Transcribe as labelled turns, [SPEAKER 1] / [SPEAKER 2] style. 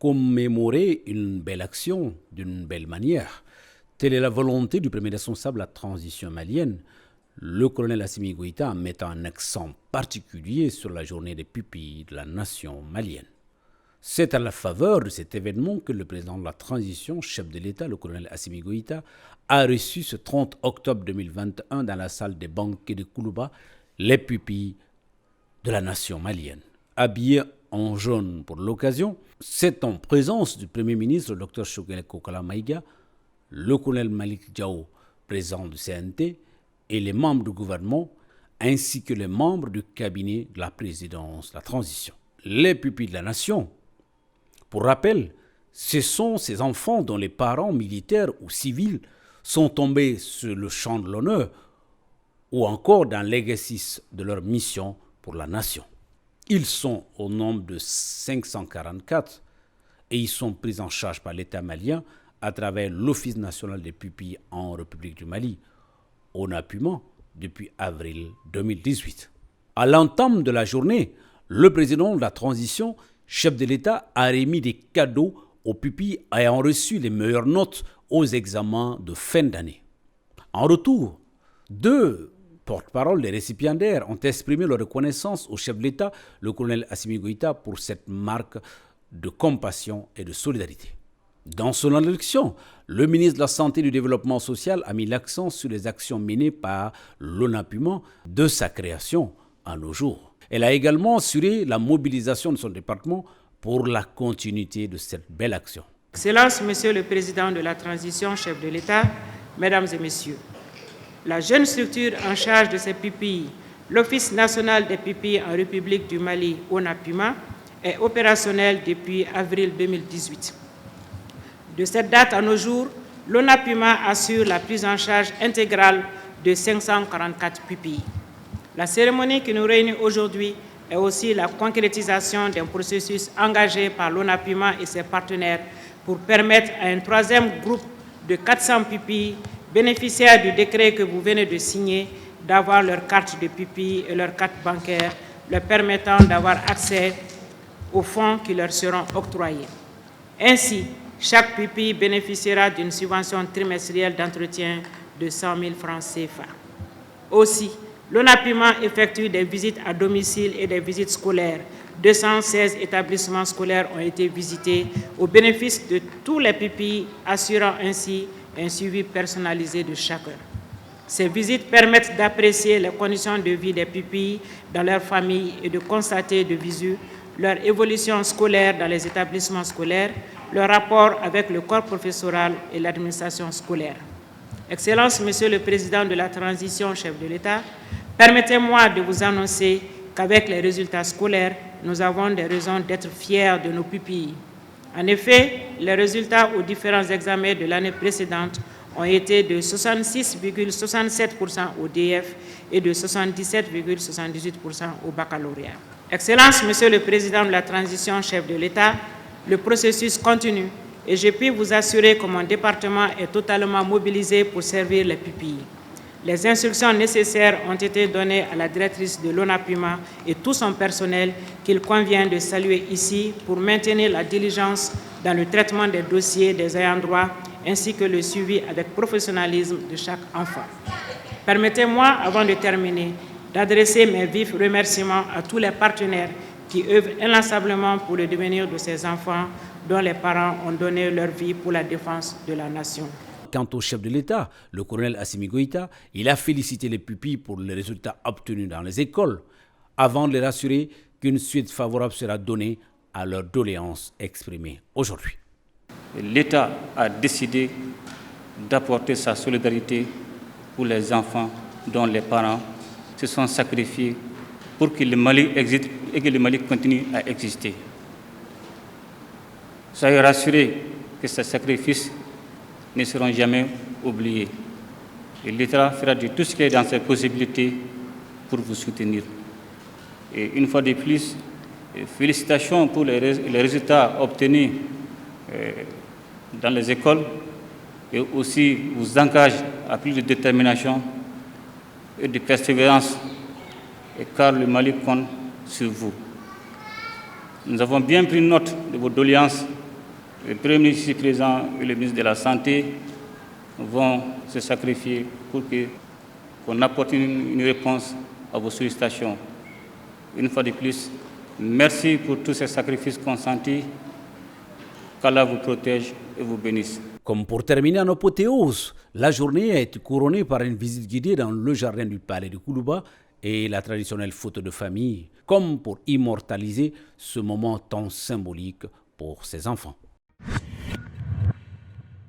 [SPEAKER 1] commémorer une belle action d'une belle manière. Telle est la volonté du premier responsable de la transition malienne, le colonel Assimi Goïta, en mettant un accent particulier sur la journée des pupilles de la nation malienne. C'est à la faveur de cet événement que le président de la transition, chef de l'État, le colonel Assimi Goïta, a reçu ce 30 octobre 2021 dans la salle des banquets de Koulouba les pupilles de la nation malienne. Habillés en jaune pour l'occasion, c'est en présence du Premier ministre, le Dr Choguel Kokala Maïga, le colonel Malik Diao, président du CNT, et les membres du gouvernement, ainsi que les membres du cabinet de la présidence de la transition. Les pupilles de la nation, pour rappel, ce sont ces enfants dont les parents militaires ou civils sont tombés sur le champ de l'honneur ou encore dans l'exercice de leur mission pour la nation. Ils sont au nombre de 544 et ils sont pris en charge par l'État malien à travers l'Office national des pupilles en République du Mali, ONAPUMA, depuis avril 2018. À l'entame de la journée, le président de la transition, chef de l'État, a remis des cadeaux aux pupilles ayant reçu les meilleures notes aux examens de fin d'année. En retour, 2 porte-parole des récipiendaires ont exprimé leur reconnaissance au chef de l'État, le colonel Assimi Goïta, pour cette marque de compassion et de solidarité. Dans son introduction, le ministre de la Santé et du Développement social a mis l'accent sur les actions menées par l'ONAPUMA de sa création à nos jours. Elle a également assuré la mobilisation de son département pour la continuité de cette belle action.
[SPEAKER 2] Excellence, Monsieur le Président de la Transition, chef de l'État, Mesdames et Messieurs, la jeune structure en charge de ces pupilles, l'Office national des pupilles en République du Mali, ONAPUMA, est opérationnel depuis avril 2018. De cette date à nos jours, l'ONAPUMA assure la prise en charge intégrale de 544 pupilles. La cérémonie qui nous réunit aujourd'hui est aussi la concrétisation d'un processus engagé par l'ONAPUMA et ses partenaires pour permettre à un 3e groupe de 400 pupilles bénéficiaires du décret que vous venez de signer d'avoir leur carte de pupille et leur carte bancaire, leur permettant d'avoir accès aux fonds qui leur seront octroyés. Ainsi, chaque pupille bénéficiera d'une subvention trimestrielle d'entretien de 100 000 francs CFA. Aussi, l'ONAPUMA effectue des visites à domicile et des visites scolaires. 216 établissements scolaires ont été visités au bénéfice de tous les pupilles, assurant ainsi un suivi personnalisé de chacun. Ces visites permettent d'apprécier les conditions de vie des pupilles dans leur famille et de constater de visu leur évolution scolaire dans les établissements scolaires, leur rapport avec le corps professoral et l'administration scolaire. Excellence, Monsieur le Président de la Transition, chef de l'État, permettez-moi de vous annoncer qu'avec les résultats scolaires, nous avons des raisons d'être fiers de nos pupilles. En effet, les résultats aux différents examens de l'année précédente ont été de 66,67% au DF et de 77,78% au baccalauréat. Excellence, Monsieur le Président de la Transition, chef de l'État, le processus continue et je puis vous assurer que mon département est totalement mobilisé pour servir les pupilles. Les instructions nécessaires ont été données à la directrice de l'ONAPUMA et tout son personnel qu'il convient de saluer ici pour maintenir la diligence dans le traitement des dossiers des ayants droit ainsi que le suivi avec professionnalisme de chaque enfant. Permettez-moi, avant de terminer, d'adresser mes vifs remerciements à tous les partenaires qui œuvrent inlassablement pour le devenir de ces enfants dont les parents ont donné leur vie pour la défense de la nation.
[SPEAKER 1] Quant au chef de l'État, le colonel Assimi Goïta, il a félicité les pupilles pour les résultats obtenus dans les écoles, avant de les rassurer qu'une suite favorable sera donnée à leurs doléances exprimées aujourd'hui.
[SPEAKER 3] L'État a décidé d'apporter sa solidarité pour les enfants dont les parents se sont sacrifiés pour que le Mali existe et que le Mali continue à exister. Soyez rassurés que ces sacrifices ne seront jamais oubliés. Et l'État fera de tout ce qui est dans ses possibilités pour vous soutenir. Et une fois de plus, félicitations pour les résultats obtenus dans les écoles et aussi vous engage à plus de détermination et de persévérance, car le Mali compte sur vous. Nous avons bien pris note de vos doléances Le Premier ministre ici présent et le ministre de la Santé vont se sacrifier pour qu'on apporte une réponse à vos sollicitations. Une fois de plus, merci pour tous ces sacrifices consentis. Qu'Allah vous protège et vous bénisse.
[SPEAKER 1] Comme pour terminer en apothéose, la journée a été couronnée par une visite guidée dans le jardin du palais de Koulouba et la traditionnelle photo de famille, comme pour immortaliser ce moment tant symbolique pour ses enfants.